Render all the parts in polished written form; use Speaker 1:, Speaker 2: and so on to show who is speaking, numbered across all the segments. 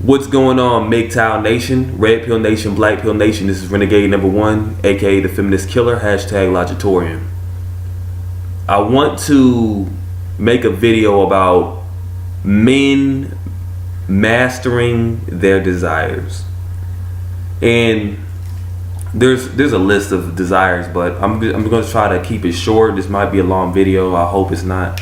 Speaker 1: What's going on, MGTOW Nation, Red Pill Nation, Black Pill Nation? This is Renegade #1, aka the Feminist Killer, #Logitorian. I want to make a video about men mastering their desires. And there's a list of desires, but I'm going to try to keep it short. This might be a long video. I hope it's not.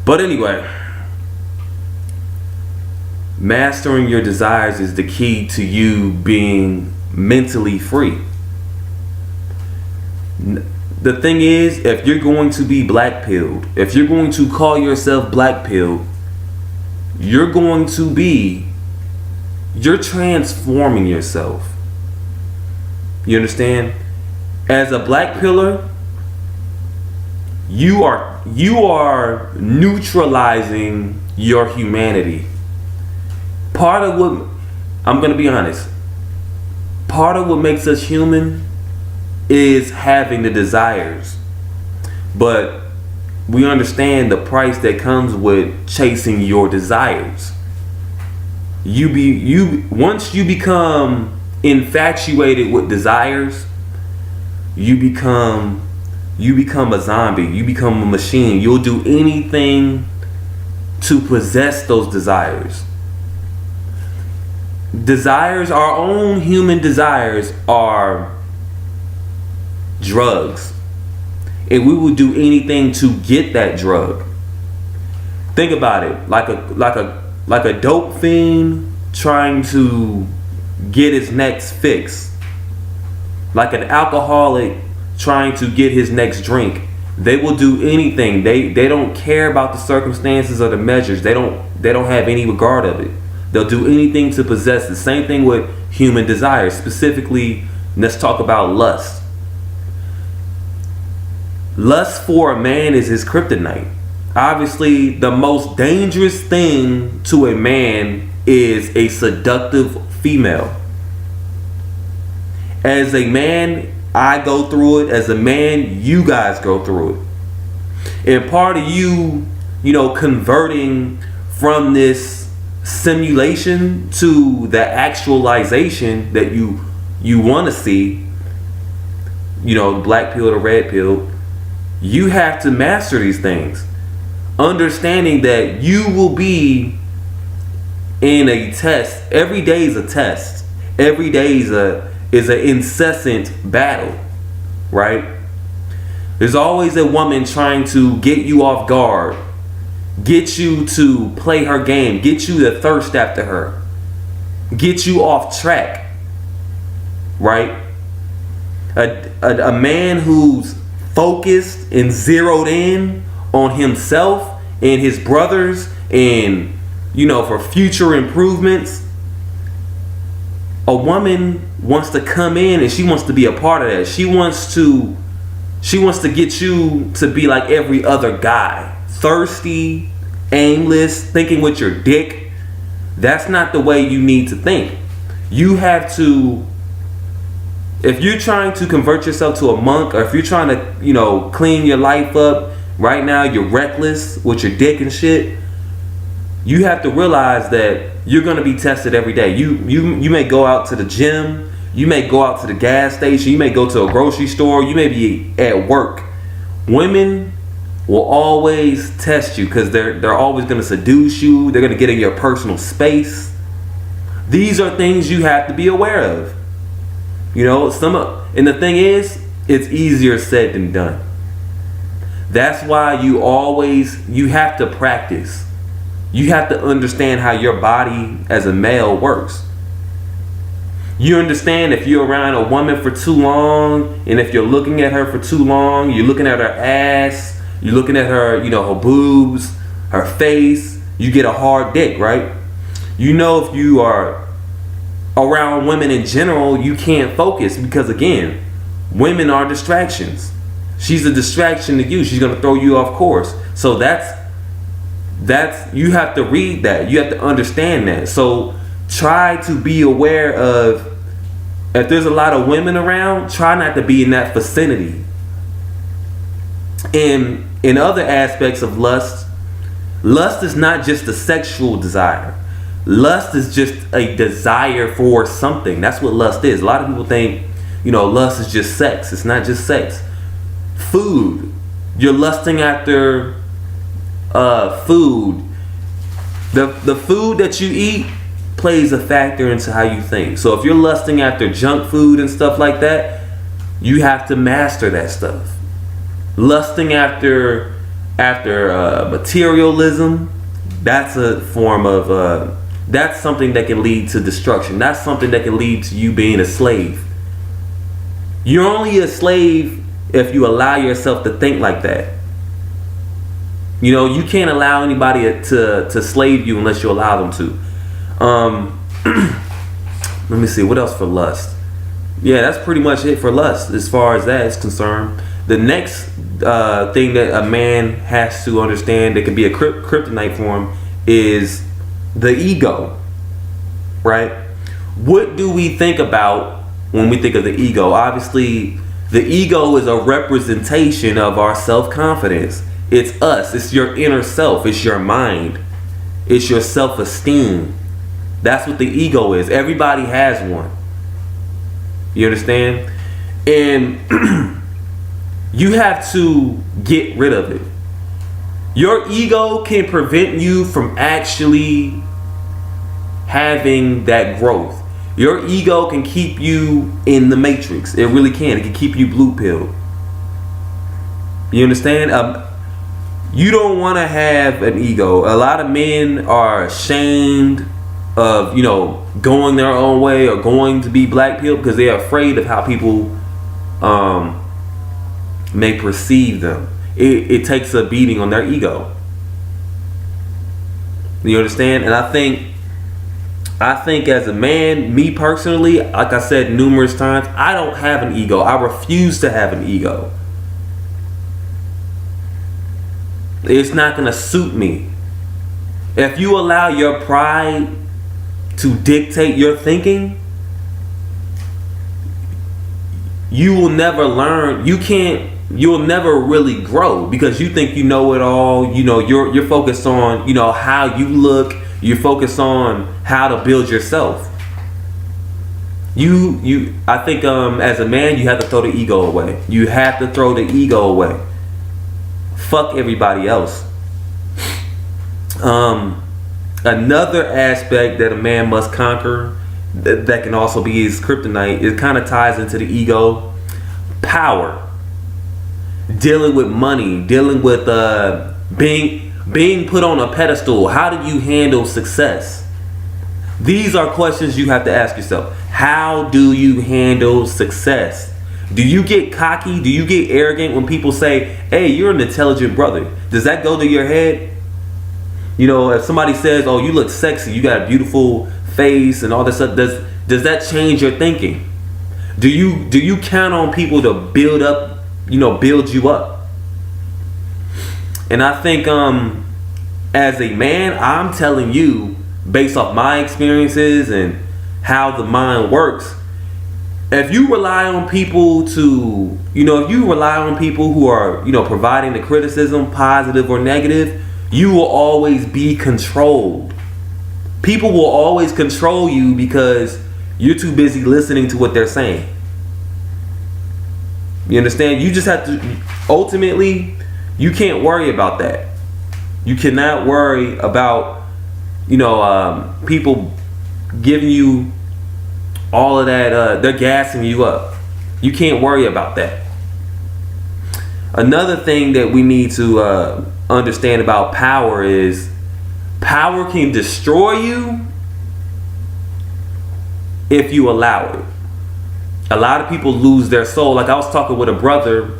Speaker 1: But anyway, mastering your desires is the key to you being mentally free. The thing is, if you're going to be black pilled, if you're going to call yourself black pilled, you're transforming yourself. You understand? As a black pillar, you are neutralizing your humanity. Part of what, I'm going to be honest, part of what makes us human is having the desires. But we understand the price that comes with chasing your desires. Once you become infatuated with desires, you become a zombie. You become a machine. You'll do anything to possess those desires. Desires, our own human desires, are drugs, and we will do anything to get that drug. Think about it, like a dope fiend trying to get his next fix, like an alcoholic trying to get his next drink. They will do anything. They don't care about the circumstances or the measures. They don't have any regard of it. They'll do anything to possess. The same thing with human desires. Specifically, let's talk about lust. Lust for a man is his kryptonite. Obviously, the most dangerous thing to a man is a seductive female. As a man, I go through it. As a man, you guys go through it. And part of you converting from this simulation to the actualization that you want to see, black pill to red pill, you have to master these things. Understanding that you will be in a test. Every day is a test. Every day is an incessant battle, right? There's always a woman trying to get you off guard, get you to play her game, get you to thirst after her, get you off track, right? A man who's focused and zeroed in on himself and his brothers and for future improvements, a woman wants to come in and she wants to be a part of that. She wants to get you to be like every other guy, thirsty, aimless, thinking with your dick. That's not the way you need to think. You have to, if you're trying to convert yourself to a monk, or if you're trying to clean your life up right now, you're reckless with your dick and shit, you have to realize that you're going to be tested every day. You may go out to the gym, you may go out to the gas station, you may go to a grocery store, you may be at work. Women will always test you because they're always going to seduce you. They're going to get in your personal space. These are things you have to be aware of. And the thing is, it's easier said than done. That's why you have to practice. You have to understand how your body as a male works. You understand if you're around a woman for too long, and if you're looking at her for too long, you're looking at her ass, you're looking at her, her boobs, her face, you get a hard dick, right? If you are around women in general, you can't focus because, again, women are distractions. She's a distraction to you. She's going to throw you off course. So that's you have to read that. You have to understand that. So try to be aware of, if there's a lot of women around, try not to be in that vicinity. And in other aspects of lust is not just a sexual desire. Lust is just a desire for something. That's what lust is. A lot of people think, lust is just sex. It's not just sex. Food. You're lusting after food. The food that you eat plays a factor into how you think. So if you're lusting after junk food and stuff like that, you have to master that stuff. Lusting after materialism, that's a form of that's something that can lead to destruction. That's something that can lead to you being a slave. You're only a slave if you allow yourself to think like that. You can't allow anybody to slave you unless you allow them to. Let me see, what else for lust? Yeah, that's pretty much it for lust as far as that is concerned. The next thing that a man has to understand that can be a kryptonite for him is the ego, right? What do we think about when we think of the ego? Obviously, the ego is a representation of our self-confidence. It's us. It's your inner self. It's your mind. It's your self-esteem. That's what the ego is. Everybody has one. You understand? And you have to get rid of it. Your ego can prevent you from actually having that growth. Your ego can keep you in the matrix. It really can. It can keep you blue pilled. You understand? You don't want to have an ego. A lot of men are ashamed of, going their own way or going to be black people because they're afraid of how people may perceive them. It takes a beating on their ego. You understand? And I think as a man, me personally, like I said numerous times, I don't have an ego. I refuse to have an ego. It's not going to suit me. If you allow your pride to dictate your thinking, you will never learn. You'll never really grow because you think you know it all. You're focused on, how you look. You're focused on how to build yourself. I think as a man, you have to throw the ego away. You have to throw the ego away. Fuck everybody else. Another aspect that a man must conquer that can also be his kryptonite, it kind of ties into the ego. Power. Dealing with money, dealing with being put on a pedestal. How do you handle success? These are questions you have to ask yourself. How do you handle success? Do you get cocky? Do you get arrogant when people say, hey, you're an intelligent brother? Does that go to your head? If somebody says, oh, you look sexy, you got a beautiful face and all this stuff, does that change your thinking? Do you count on people to build you up? And I think as a man, I'm telling you, based off my experiences and how the mind works, if you rely on people to, if you rely on people who are, providing the criticism, positive or negative, you will always be controlled. People will always control you because you're too busy listening to what they're saying. You understand? You just have to, ultimately, you can't worry about that. You cannot worry about, people giving you all of that, they're gassing you up. You can't worry about that. Another thing that we need to understand about power is power can destroy you if you allow it. A lot of people lose their soul. Like I was talking with a brother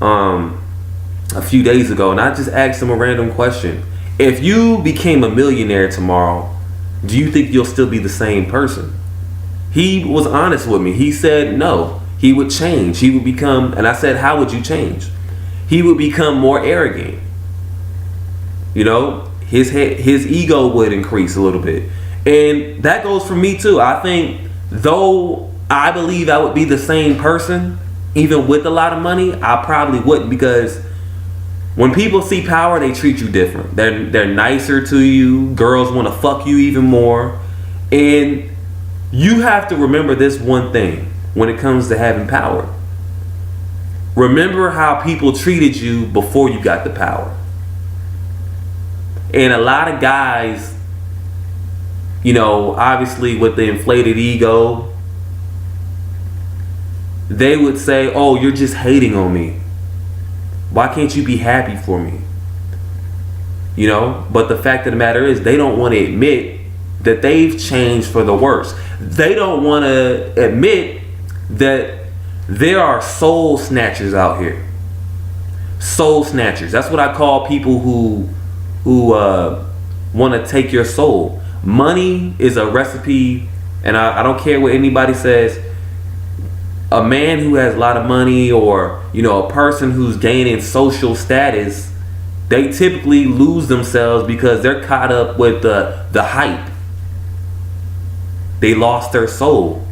Speaker 1: a few days ago, and I just asked him a random question. If you became a millionaire tomorrow, do you think you'll still be the same person? He was honest with me. He said no, he would change. He would become, and I said, how would you change? He would become more arrogant. His ego would increase a little bit. And that goes for me too. I think though I believe I would be the same person, even with a lot of money, I probably wouldn't, because When people see power, they treat you different. They're nicer to you. Girls want to fuck you even more. And you have to remember this one thing when it comes to having power. Remember how people treated you before you got the power. And a lot of guys, you know, obviously with the inflated ego, they would say, oh, you're just hating on me. Why can't you be happy for me? You know, but the fact of the matter is they don't want to admit that they've changed for the worse. They don't want to admit that there are soul snatchers out here. Soul snatchers. That's what I call people who want to take your soul. Money is a recipe, and I don't care what anybody says. A man who has a lot of money, or you know, a person who's gaining social status, they typically lose themselves because they're caught up with the hype. They lost their soul.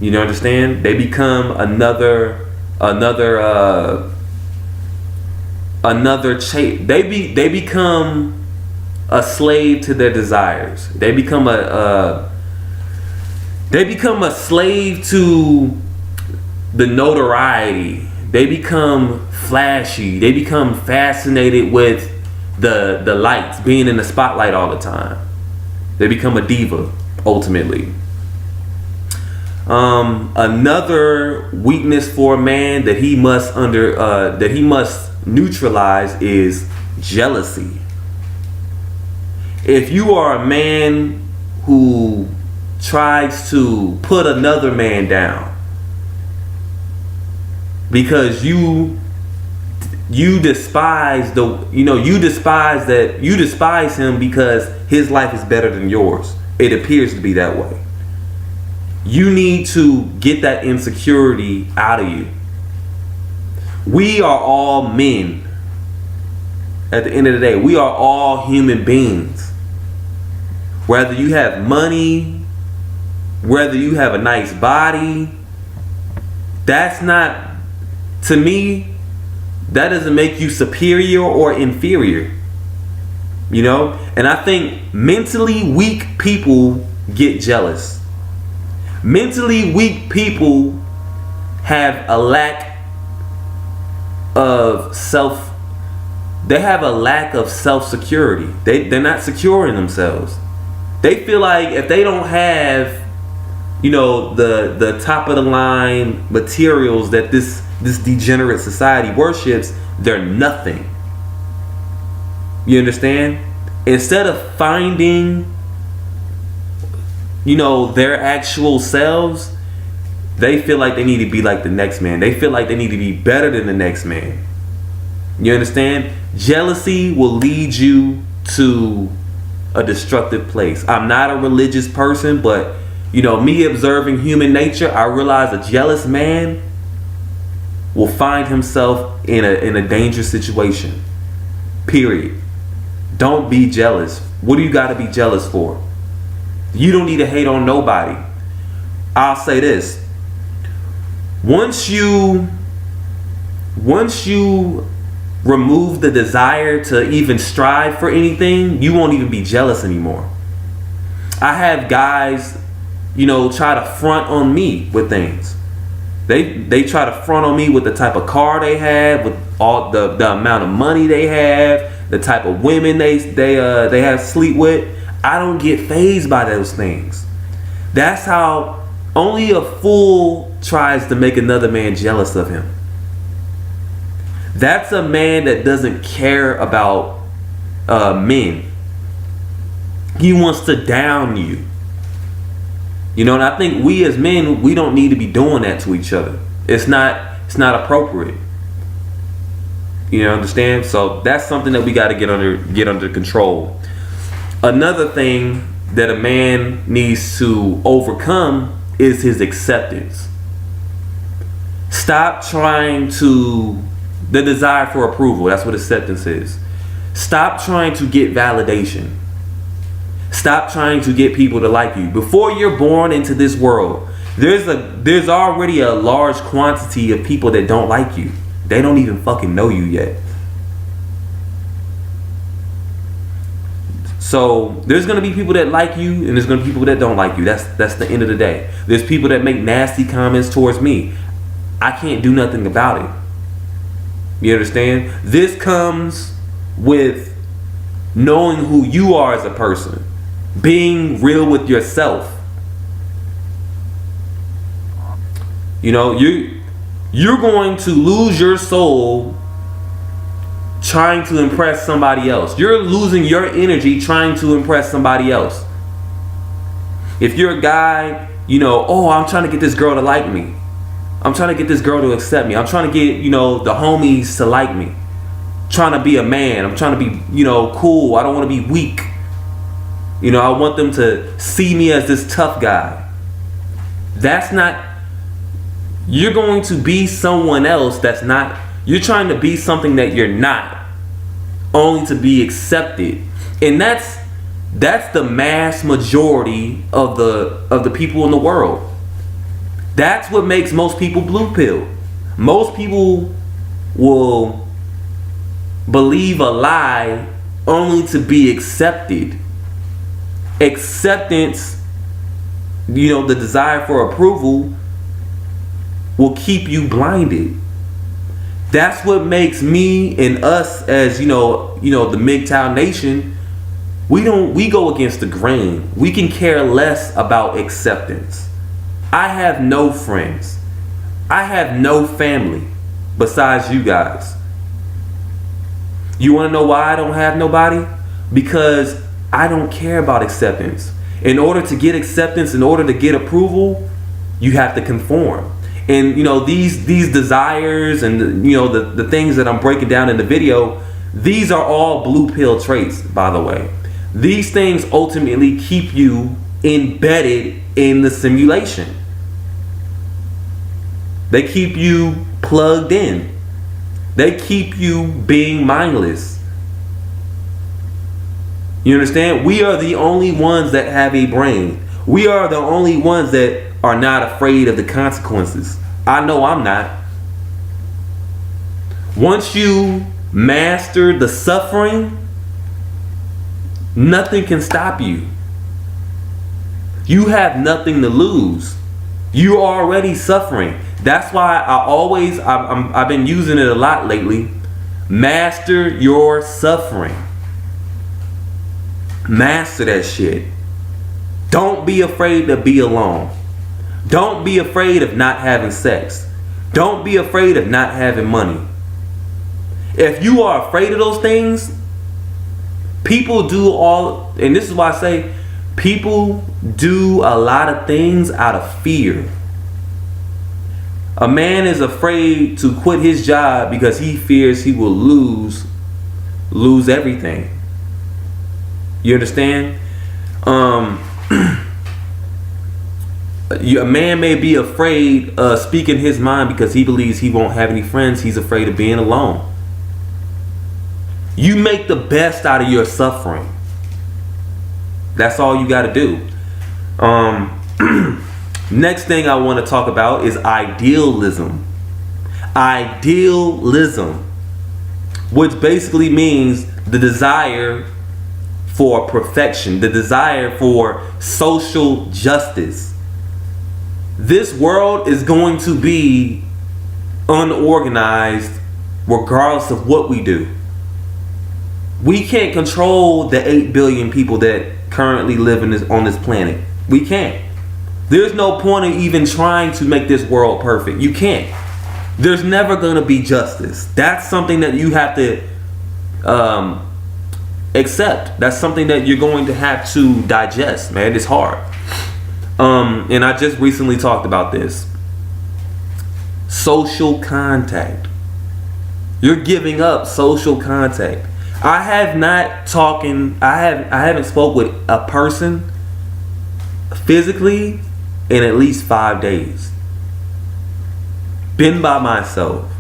Speaker 1: You know, understand? They become another they become a slave to their desires. They become a slave to the notoriety. They become flashy. They become fascinated with the lights, being in the spotlight all the time. They become a diva, ultimately. Another weakness for a man that he must neutralize is jealousy. If you are a man who tries to put another man down because you despise him because his life is better than yours, it appears to be that way. You need to get that insecurity out of you. We are all men. At the end of the day, we are all human beings. Whether you have money, whether you have a nice body, that's not, to me, that doesn't make you superior or inferior. You know? And I think mentally weak people get jealous. Mentally weak people have a lack of self-security. They're not secure in themselves. They feel like if they don't have, you know, the top of the line materials that this degenerate society worships, they're nothing. You understand? Instead of finding, you know, their actual selves, they feel like they need to be like the next man. They feel like they need to be better than the next man. You understand? Jealousy will lead you to a destructive place. I'm not a religious person, but you know, me observing human nature, I realize a jealous man will find himself in a dangerous situation. Period. Don't be jealous. What do you got to be jealous for? You don't need to hate on nobody. I'll say this. Once you remove the desire to even strive for anything, you won't even be jealous anymore. I have guys, you know, try to front on me with things. They try to front on me with the type of car they have, with all the amount of money they have, the type of women they have sleep with. I don't get fazed by those things. That's how only a fool tries to make another man jealous of him. That's a man that doesn't care about men. He wants to down you. You know, and I think we as men, we don't need to be doing that to each other. It's not appropriate. You know, understand? So that's something that we got to get under control. Another thing that a man needs to overcome is his acceptance. Stop trying to, the desire for approval. That's what acceptance is. Stop trying to get validation. Stop trying to get people to like you. Before you're born into this world, there's already a large quantity of people that don't like you. They don't even fucking know you yet. So there's gonna be people that like you, and there's gonna be people that don't like you. That's the end of the day. There's people that make nasty comments towards me. I can't do nothing about it. You understand? This comes with knowing who you are as a person, being real with yourself. You know, you're going to lose your soul trying to impress somebody else. You're losing your energy trying to impress somebody else. If you're a guy, you know, oh, I'm trying to get this girl to like me. I'm trying to get this girl to accept me. I'm trying to get, you know, the homies to like me. Trying to be a man. I'm trying to be, you know, cool. I don't want to be weak. You know, I want them to see me as this tough guy. That's not, you're going to be someone else that's not, you're trying to be something that you're not, only to be accepted. And that's the mass majority of the people in the world. That's what makes most people blue pill. Most people will believe a lie only to be accepted. Acceptance, you know, the desire for approval will keep you blinded. That's what makes me and us as, you know, the MGTOW nation, we go against the grain. We can care less about acceptance. I have no friends. I have no family besides you guys. You want to know why I don't have nobody? Because I don't care about acceptance. In order to get acceptance, in order to get approval, you have to conform. And you know, these desires and you know the things that I'm breaking down in the video, these are all blue pill traits, by the way. These things ultimately keep you embedded in the simulation. They keep you plugged in. They keep you being mindless. You understand? We are the only ones that have a brain. We are the only ones that are not afraid of the consequences. I know I'm not. Once you master the suffering, nothing can stop you. You have nothing to lose. You're already suffering. That's why I've been using it a lot lately. Master your suffering. Master that shit. Don't be afraid to be alone. Don't be afraid of not having sex. Don't be afraid of not having money. If you are afraid of those things, people do all, and this is why I say people do a lot of things out of fear. A man is afraid to quit his job because he fears he will lose everything. You understand? A man may be afraid of speaking his mind because he believes he won't have any friends. He's afraid of being alone. You make the best out of your suffering. That's all you got to do. Next thing I want to talk about is idealism. Idealism, which basically means the desire for perfection, the desire for social justice. This world is going to be unorganized regardless of what we do. We can't control the 8 billion people that currently live on this planet. We can't. There's no point in even trying to make this world perfect. You can't. There's never going to be justice. That's something that you have to accept. That's something that you're going to have to digest, man. It's hard. And I just recently talked about this. Social contact. You're giving up social contact. I haven't spoke with a person physically in at least 5 days. Been by myself.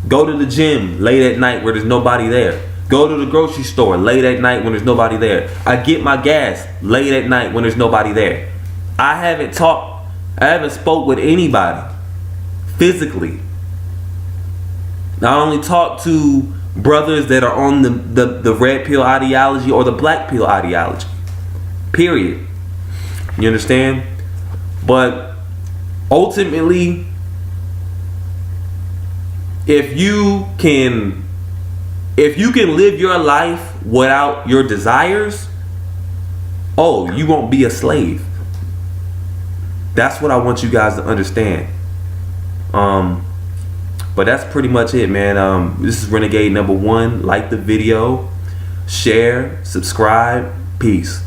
Speaker 1: Go to the gym late at night where there's nobody there. Go to the grocery store late at night when there's nobody there. I get my gas late at night when there's nobody there. I haven't spoke with anybody physically. I only talk to brothers that are on the red pill ideology or the black pill ideology. Period. You understand? But ultimately, if you can live your life without your desires, oh, you won't be a slave. That's what I want you guys to understand. But that's pretty much it, man. This is Renegade #1. Like the video, share, subscribe. Peace.